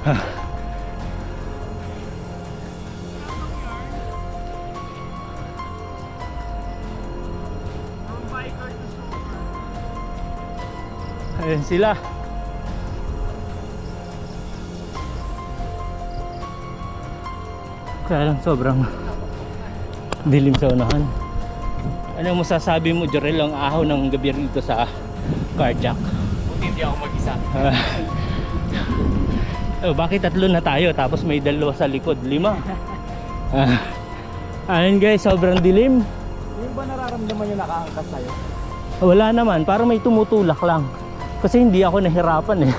Ayan sila. Kaya lang sobrang dilim sa unahan. Anong masasabi mo, Jorel, ang ahon ng gabi rito sa Carjack? Buti hindi ako mag-isa. Oh, bakit tatlo na tayo tapos may dalawa sa likod? 5. Ayun guys, sobrang dilim. Yung ba nararamdaman nyo nakaangkas sa'yo? Wala naman, parang may tumutulak lang. Kasi hindi ako nahirapan eh.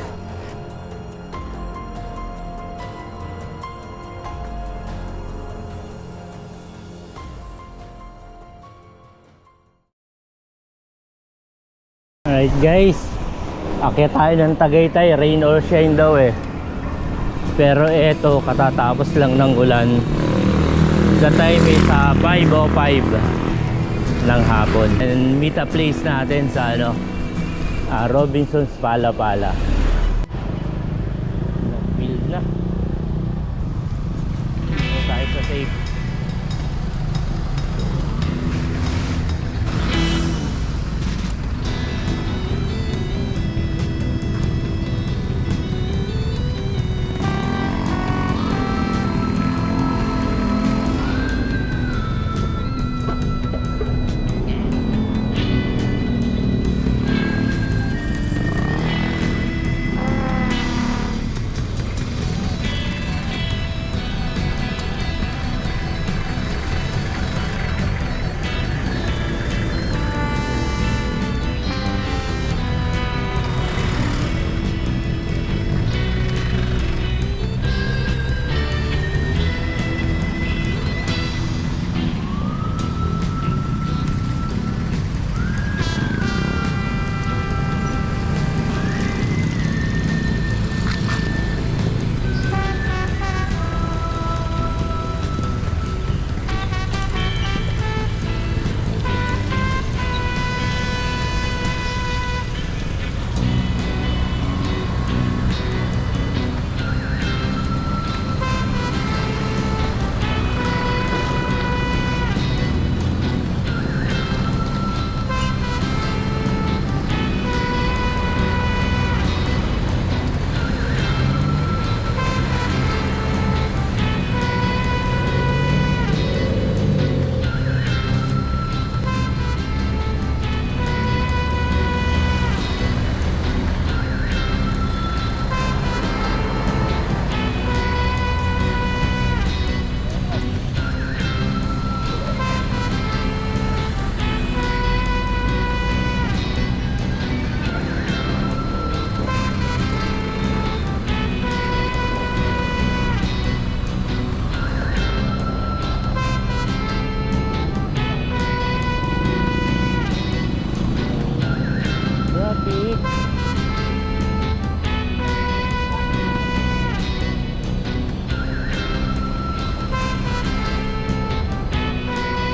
Alright guys, akyat tayo ng Tagaytay, rain or shine daw eh. Pero eto, katatapos lang ng ulan. The time is 5:05 ng hapon. And meet a place natin sa Robinson's Palapala. Build na. Dito tayo sa safe.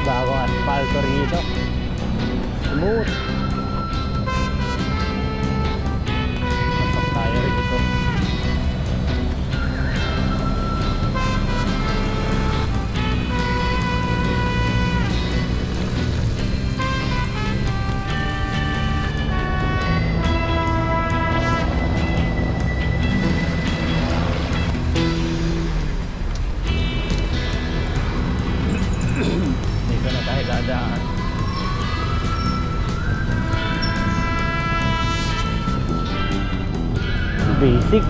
Bagong asfalto rito. Smooth. Pasok tayo rito. Dito na tayo dadaan. Basic.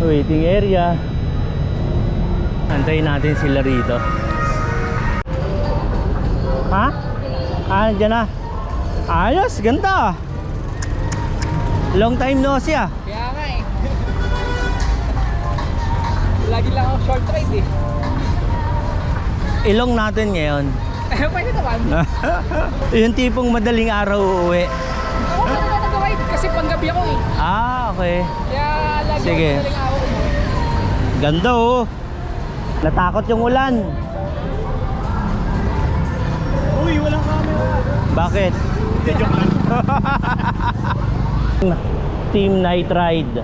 Waiting area. Antayin natin sila rito. Ha? Diyan na. Ayos, ganda. Long time no see ah. Kaya nga eh. Lagi lang ako short ride eh. Ilong natin ngayon. Pwede naman. Yung tipong madaling araw uuwi. Ako pa naman nag-ride kasi panggabi ako eh. Okay. Kaya lagi Sige. ako madaling araw. Ganda oh. Natakot yung ulan. Uy, walang camera. Bakit? Hindi, joke lang. Team Night Ride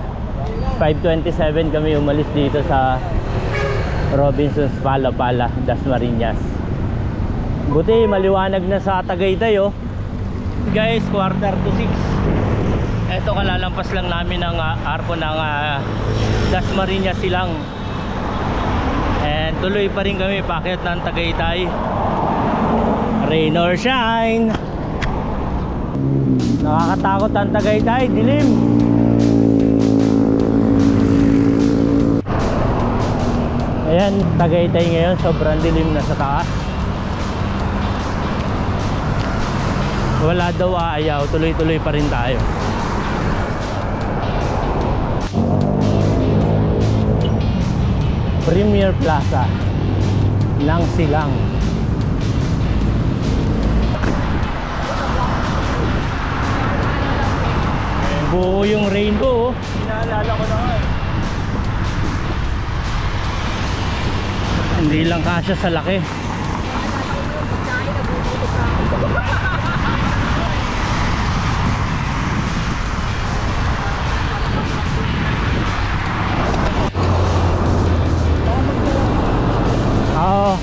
5:27 kami umalis dito sa Robinsons Pala, Dasmariñas. Buti maliwanag na sa Tagaytay oh. Guys, 5:45. Eto kalalampas lang namin ng arko ng Dasmariñas silang. And tuloy pa rin kami paakyat ng Tagaytay. Rain or shine. Nakakatakot ang Tagaytay, dilim. Ayan, Tagaytay ngayon, sobrang dilim na sa taas. Wala daw aayaw, tuloy-tuloy pa rin tayo. Premier Plaza ng Silang. Buo yung rainbow oh. Inaalala ko na nga eh. Hindi lang kasya sa laki. Oo.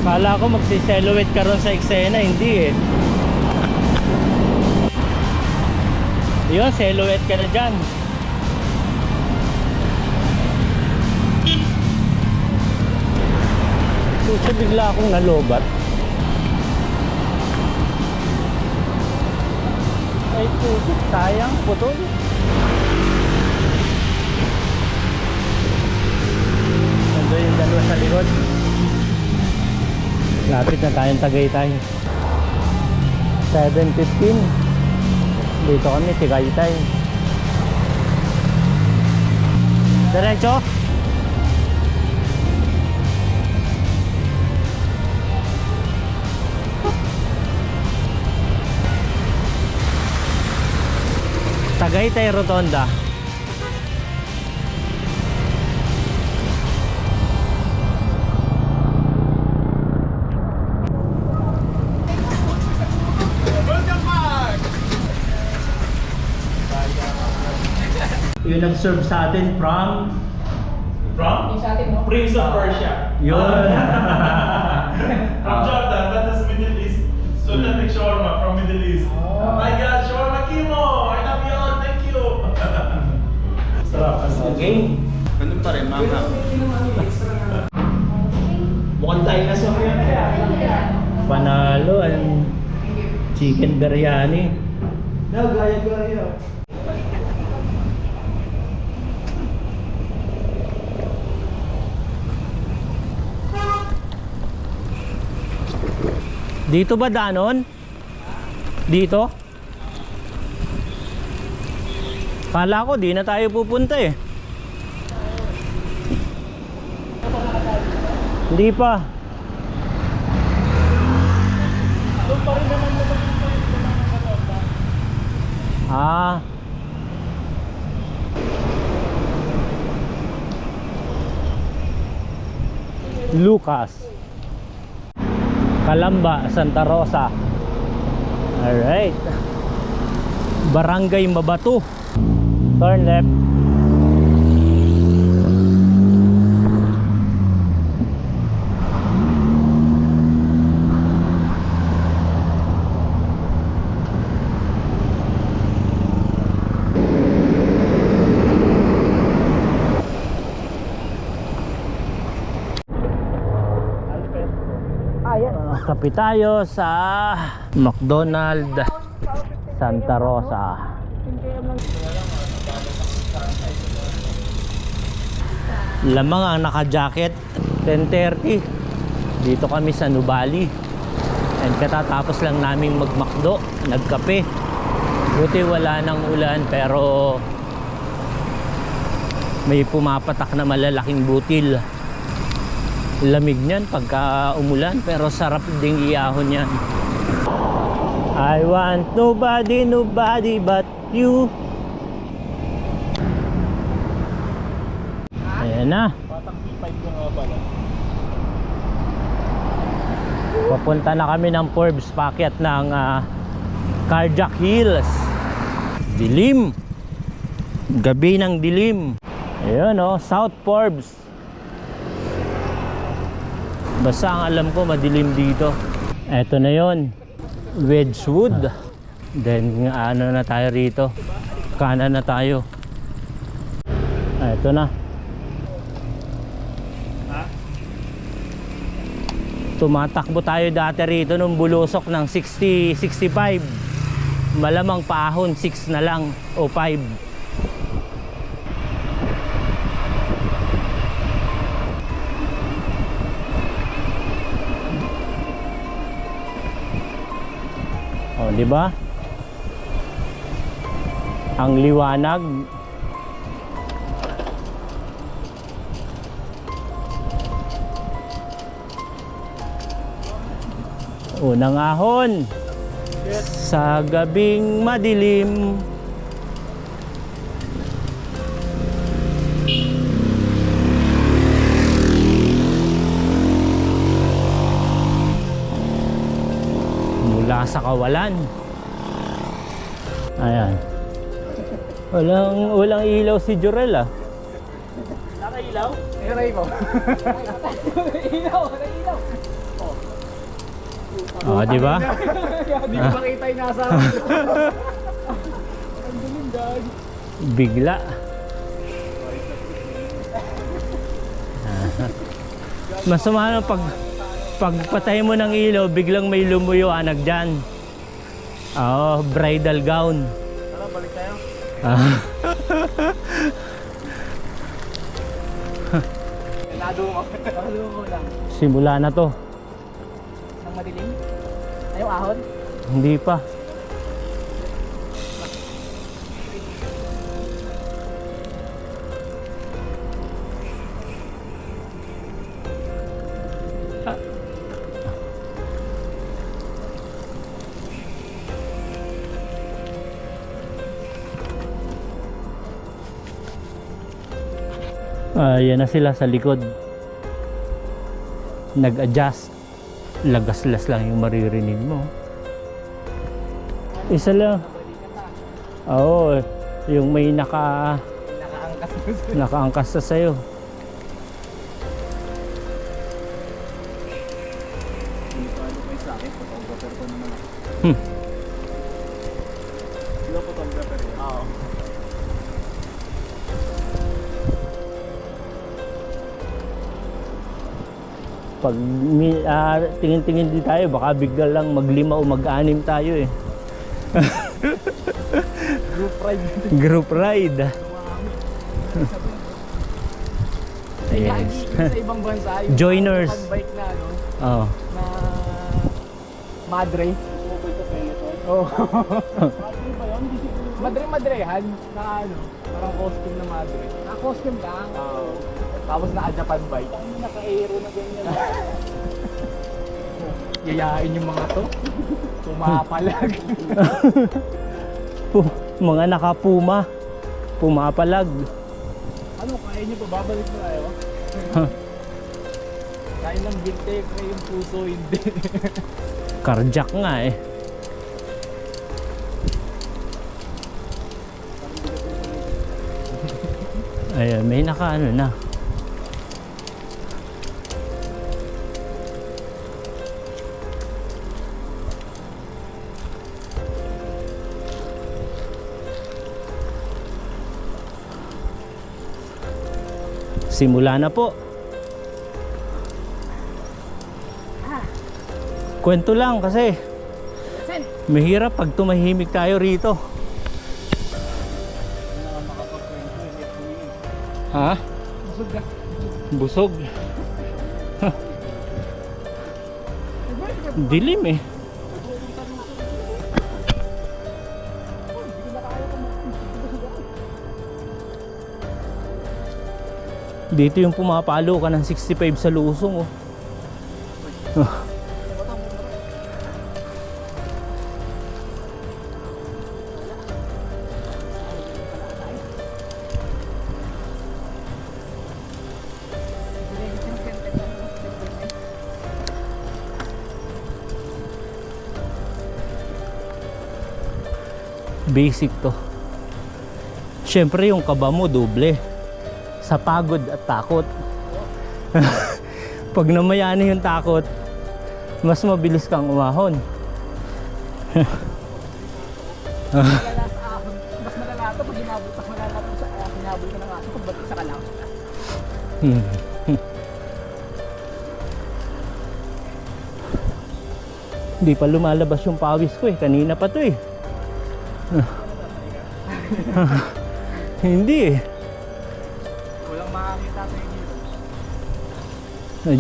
Kala ko magsisilhouette ka ron sa eksena, hindi eh. Yun, silhouette ka na dyan. Puso, bigla akong nalobat. Ay puso, sayang, putol. Nandun yung dalawa sa likod. Lapit na tayong Tagaytay. 7:15. Dito kami, Tagaytay. Diretso? Tagaytay Rotonda. Welcome back! Yung nag-serve sa atin from Yung sa atin, no? Prince of Persia. yun. From Jordan, that is Middle East. Sultan Shawarma from Middle East. Oh my God, Shawarma Kimo! I love you all, thank you! Sarap. Okay. Ganun pa rin, mama. Mukhang tayo na sa Panalo ang chicken biryani. Gaya-gaya. Dito ba danon? Dito? Kala ko di na tayo pupunta eh. Hindi pa. Ah. Lucas. Calamba, Santa Rosa. Alright. Barangay Mabato. Turn left. Kape tayo sa McDonald Santa Rosa. Lamang ang naka-jacket. 10:30. Dito kami sa Nubali. And katatapos lang naming mag-McDo, nagkape. Buti wala nang ulan pero may pumapatak na malalaking butil. Lamig niyan pagka umulan pero sarap ding iahon yan. I want nobody but you. Ayan. Ayan na. Patang P5 ko nga pala. Papunta na kami ng Forbes packet ng Carjack Hills. Dilim. Gabi ng dilim. Ayun oh, South Forbes. Basta ang alam ko madilim dito. Eto na yon, Wedgwood. Then ano na tayo rito, kanan na tayo. Eto na. Tumatakbo tayo dati rito nung bulusok ng 60, 65. Malamang paahon 6 na lang o 5. O, di ba? Ang liwanag. Unang ahon sa gabing madilim. Mula sa kawalan. Ayan. Walang ilaw si Jorel ah. Nakailaw? Aray mo. Ilaw, ilaw. Oh, di ba? Hindi ko makita yung nasa akin. Ang dilim, dad. Bigla. Masama na pagpatay mo ng ilaw, biglang may lumuyo anak dyan. Oo, bridal gown. Tara, balik tayo. Nadumo lang. Simula na to. Ang madilim? Ayaw ahon? Hindi pa. Yan na sila sa likod. Nag-adjust. Lagaslas lang yung maririnig mo. Isa lang. Oo, yung may nakaangkas na sa'yo. Hindi pa ano may sa akin, photographer ko naman. Hindi ko photographer yun. Oo. Pag tingin-tingin din tayo, baka bigla lang maglima o mag-anim tayo eh. Group ride. Group ride. Yes. Lagi sa ibang bansa. Yung Joiners. bike na ano, Oh. na madre. Oh. Madre-madrehan na ano, parang costume na madre. Costume lang. Tapos naka-Japan bike. Naka-aero na ganyan. Yayain yung mga to. Pumapalag. Mga nakapuma. Pumapalag. Ano, kaya nyo pa? Babalik na tayo? Kain ng bintek na yung puso, hindi. Carjack nga eh. Ayan, may naka-ano na. Simula na po. Kwento lang kasi mahirap pag tumahimik tayo rito. Ha? Busog ka. Busog. Dilim eh. Dito yung pumapalo ka ng 65 sa lusong oh. Basic to. Siyempre yung kaba mo doble. Sa pagod at takot. Pag namayani yung takot, mas mabilis kang umahon. Malala sa ahon. Mas malala ito pag hinabol. Mas malala ito sa hinabol ka ng aso pag ba't isa ka lang. Hindi pa lumalabas yung pawis ko eh. Kanina pa to eh. Hindi eh. Walang makakita sa inyo.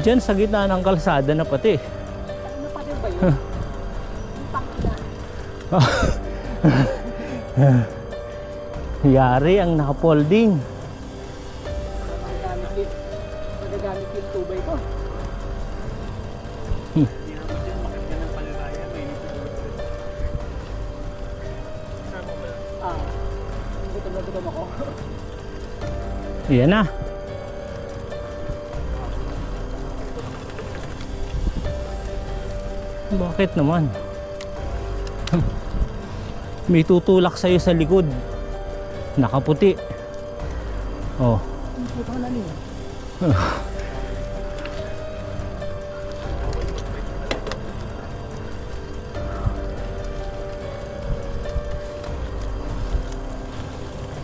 Diyan sa gitna ng kalsada na pati. Ano pa din ba yun? Yung pakita. Yari ang naka-folding. Magagamit yung tubay ko. Ah, gutom na gutom ako. Yan na. Bakit naman? May tutulak sa'yo sa likod. Nakaputi. Oh. Puto na niyo.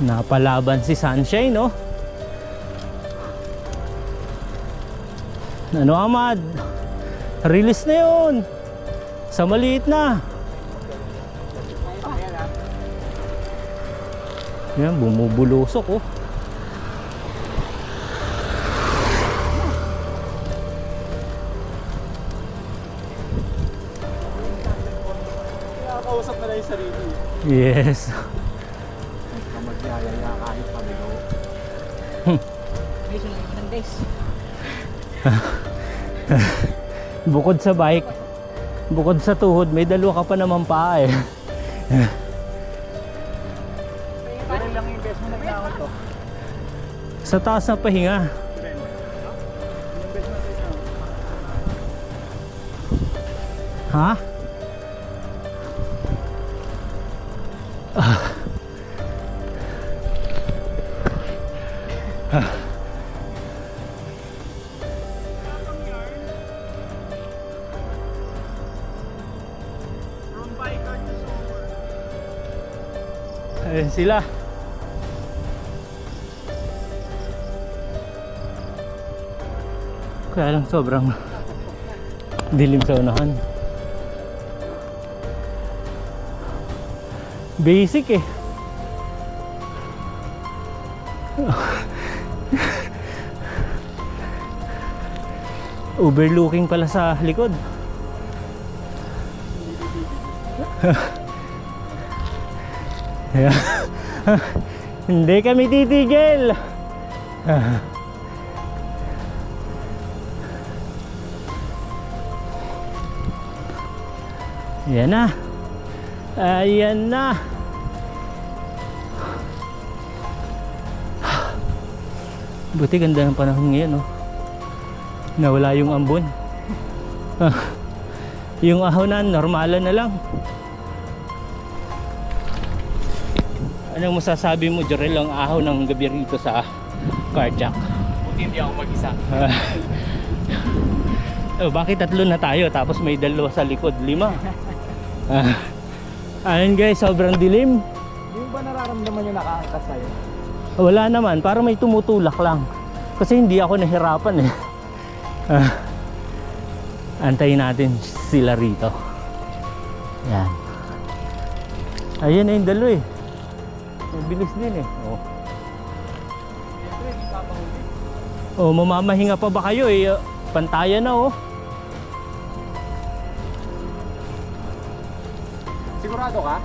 Napalaban si Sunshine, no? Ano, Ahmad? Release na yun. Sa maliit na. Ayan ah. Yan, bumubulusok, oh. Nakakausap na lang yung sarili. Yes. Na magyayaya kahit pamigaw. Guys, wala naman ng guys. Bukod sa bike, bukod sa tuhod, may dalawa ka pa naman paa eh. Ganun lang yung best mo na ginawin to. Sa taas na pahinga. Ha? Ayan sila. Kaya lang sobrang dilim sa unahan. Basic eh. Overlooking pala sa likod. Hindi kami titigil. Ayan na. Ayan na. Buti ganda ng panahon ngayon, oh. Nawala yung ambon. Yung ahonan, normalan na lang. Anong masasabi mo, Jorel, ang ahon ng gabi rito sa Carjack? Buti hindi ako mag-isa. Oh, bakit tatlo na tayo tapos may dalawa sa likod, 5? Ayun guys, sobrang dilim. Yung ba nararamdaman yung nakaangkas sa'yo? Wala naman, parang may tumutulak lang. Kasi hindi ako nahirapan eh. Antayin natin sila rito. Yan. Ayan na yung dalawa eh. Bilis din eh. Oh. Siyempre, hindi pa mahuli. Oh, mamamahinga pa ba kayo eh? Pantayan na oh. Sigurado ka?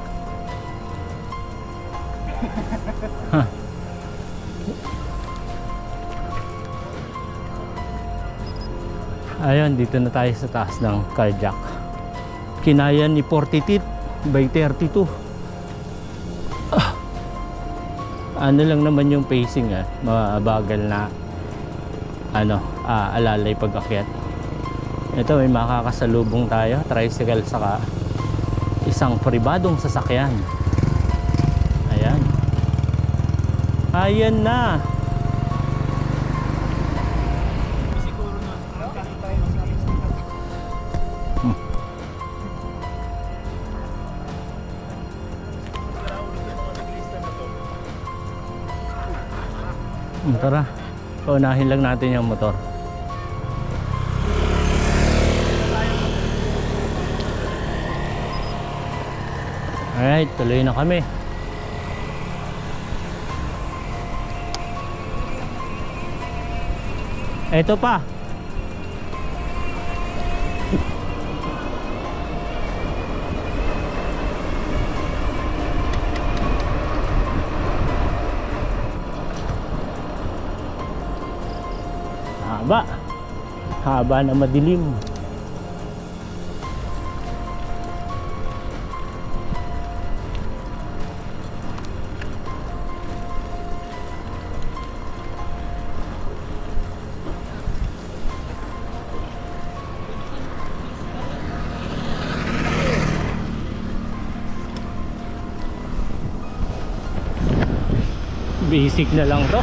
Ayun, dito na tayo sa taas ng Carjack. Kinaya ni 40 by 32. Ano lang naman yung pacing mabagal na alalay pag-akyat. Ito, may makakasalubong tayo, tricycle saka isang pribadong sasakyan. Ayan na. Siguro na. Kahit tayo masabi sa Tara, paunahin lang natin yung motor. Alright, tuloy na kami. Ito pa. Haba. Haba na madilim. Basic na lang to.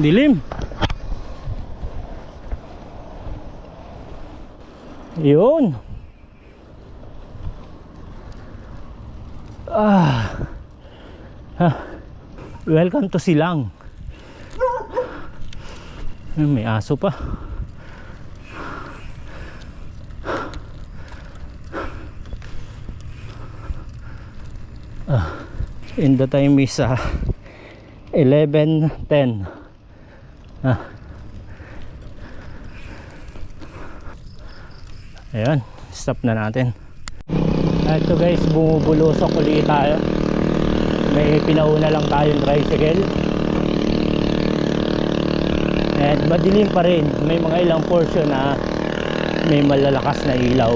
Dilim. Yun. Welcome to Silang. May aso pa. And the time is 11:10. Ayan, stop na natin. Ito guys, bumubulusok ulit tayo. May pinauna lang tayong tricycle. And madilim pa rin. May mga ilang portion na may malalakas na ilaw.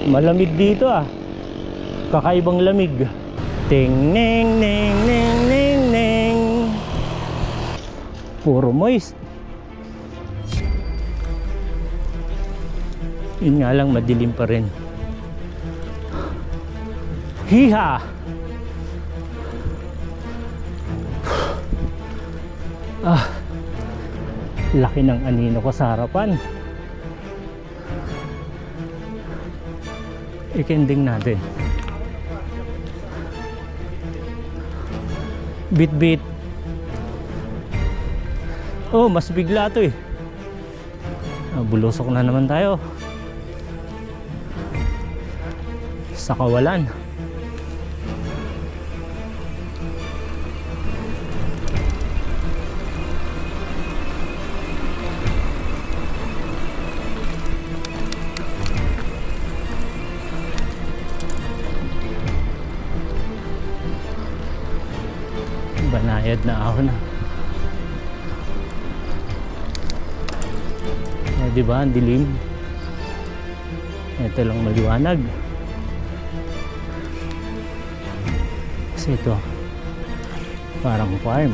Malamig dito Kakaibang lamig. Ting ning ning ning ning ning. Puro moist. Yun nga lang, madilim pa rin. Hiha! Laki ng anino ko sa harapan. Ikending natin. Bit. Oh, mas bigla to bulusok na naman tayo sa kawalan. Banayad na ahon diba, ang dilim. Ito lang maliwanag kasi ito parang farm.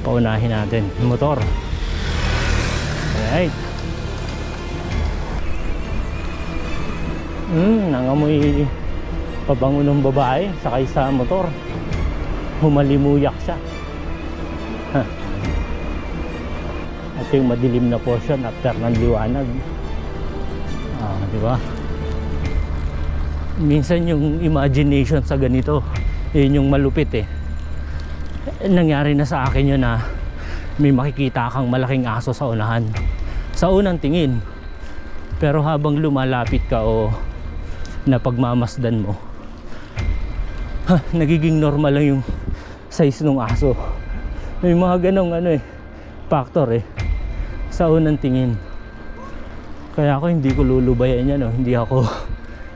Paunahin natin yung motor. Alright. Nangamoy pabango ng babae sakay sa motor. Humalimuyak siya. Ito yung madilim na portion after ng liwanag. Di ba? Minsan yung imagination sa ganito, yun yung malupit Nangyari na sa akin yun na may makikita kang malaking aso sa unahan. Sa unang tingin. Pero habang lumalapit ka o napagmamasdan mo, nagiging normal lang yung size ng aso. May mga ganong factor sa unang tingin. Kaya ako hindi ko lulubayan yan hindi ako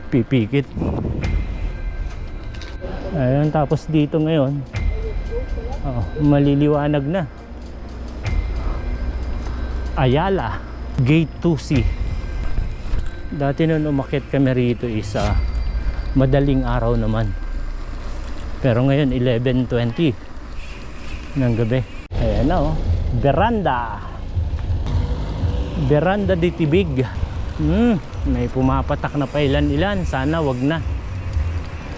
pipikit. Ayun, tapos dito ngayon maliliwanag na. Ayala Gate 2C. Dati nung umakyat kami rito isa madaling araw naman. Pero ngayon 11:20 ng gabi. Ayan na veranda. Veranda de Tibig. May pumapatak na pa ilan-ilan. Sana wag na.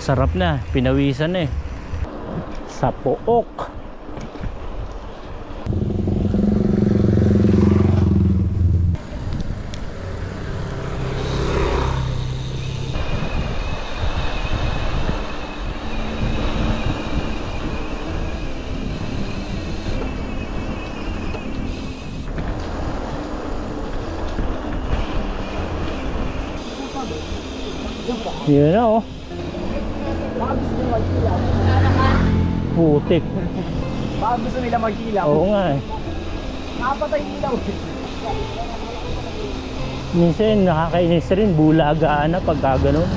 Sarap na, pinawisan na eh. Sa Pook. Yun na oh. Baka gusto nila magkilaw. Putik. Baka gusto nila magkilaw. Oo nga eh. Nakapatay ilaw. Minsan nakakainis rin, bulagaan na pagka ganun.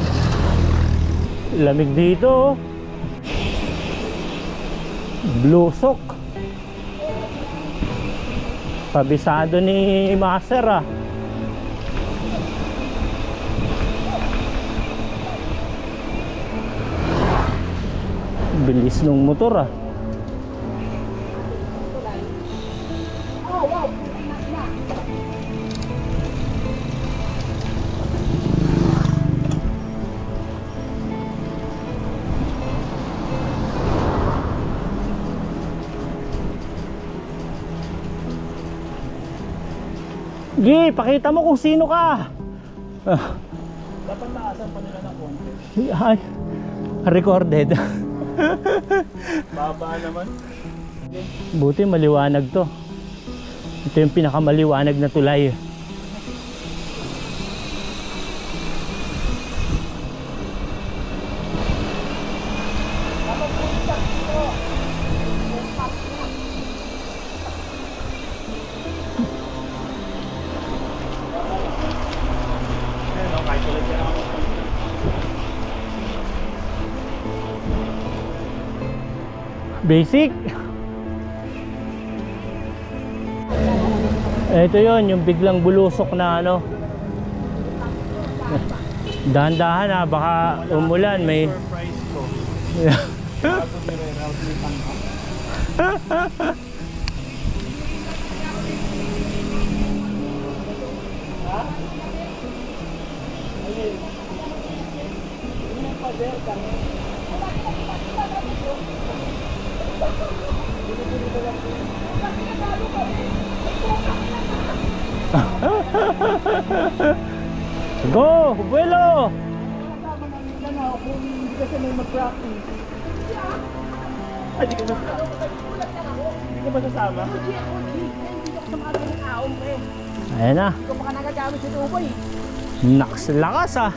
Lamig dito oh. Blusok. Pabisado ni Master ah. Bilis nung motor ah. Gi, pakita mo kung sino ka. Dapat naasan pa nila ng konti. Ay, recorded. Baba naman. Buti maliwanag to. Ito yung pinakamaliwanag na tulay. Ayun, no, kahit ulit yan ako. Basic. Ito yon yung biglang bulusok na ano. Dahan-dahan ha, baka umulan may. Surprise ko. Bago nire-route ni Tangka. Go, vuelo. Kasama namin na na kung hindi kasi may mag-practice. Ay, di ka ba Hindi ka ba sasama? Hindi ako sa mga ganang taong eh. Ayan na. Hindi ko pa ka nagagamit sa tuboy. Naks, lakas ah.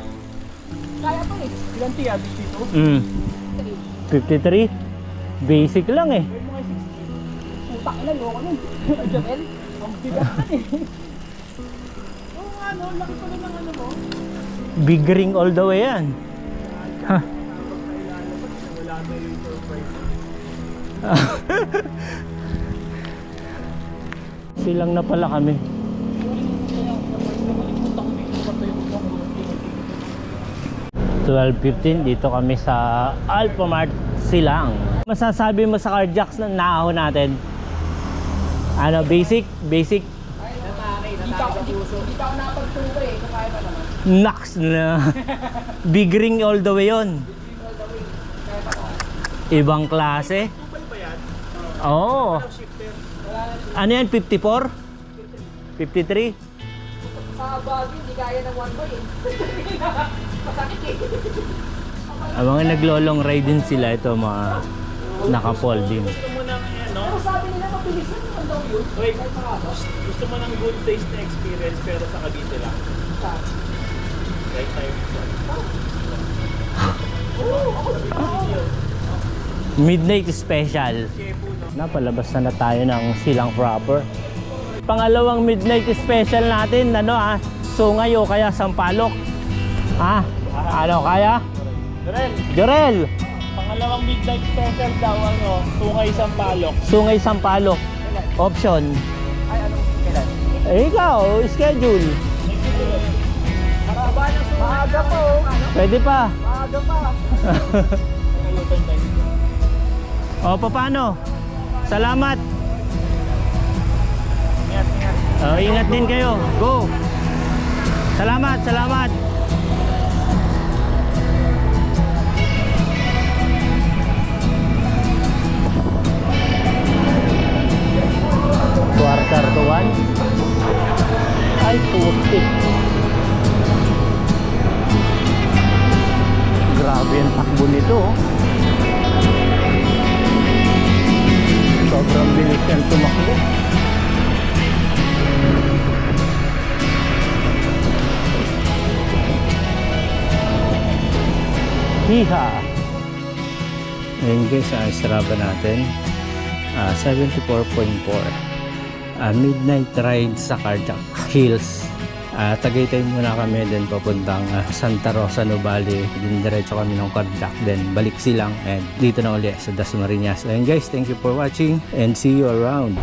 Kaya to eh. Ilan tiya? 52? 53. Basic lang eh. May mga 60. Putak na loko nun. Joel, ang bigat na eh. Oo nga no, laki pa rin ng ano mo. Big ring all the way yan. Ha. Wala na yung surprise. Silang na pala kami. 12:15 dito kami sa Alphamart Silang. Masasabi mo sa Carjacks na naahon natin? Ano, basic? Basic? Hindi pa ako napagtuwa eh. Kung kaya pa naman. Naks na. Big ring all the way yon. Ibang klase. Oo. Ano yan? 54? 53? Sa Baguio, hindi kaya ng one boy eh. Masakit eh. Ang mga naglo-long ride din sila, ito mga naka-folding. Gusto mo ng ano? Pero sabi nila mabilis na naman daw yun. Wait, gusto mo ng good taste na experience pero sa Cavite lang. Right time. Midnight special. Napalabas na tayo ng Silang proper. Pangalawang midnight special natin, ano Sungay o kaya Sampaloc. Ano kaya? Dorel, Jorel, pangalawang midnight special daw Sungay Sampaloc. Sungay Sampaloc. Option. Ay, anong kailan? Ikaw, schedule. Maraba na so. Maaga pa oh. Ano? Pwede pa. Maaga pa. O, paano? Salamat. Ingat, ingat. ingat din kayo. Go! Salamat, salamat! Quarter to 1. Ay, putik. Grabe ang takbo nito. Sobrang bilis yan tumakbo. Hiha! Ngayon guys, Strava natin 74.4 midnight ride sa Carjack Hills. Tagaytay muna kami, then papuntang Santa Rosa, Nuvali, din diretso kami ng Carjack, then balik silang, and dito na uli sa Dasmariñas. And guys, thank you for watching and see you around.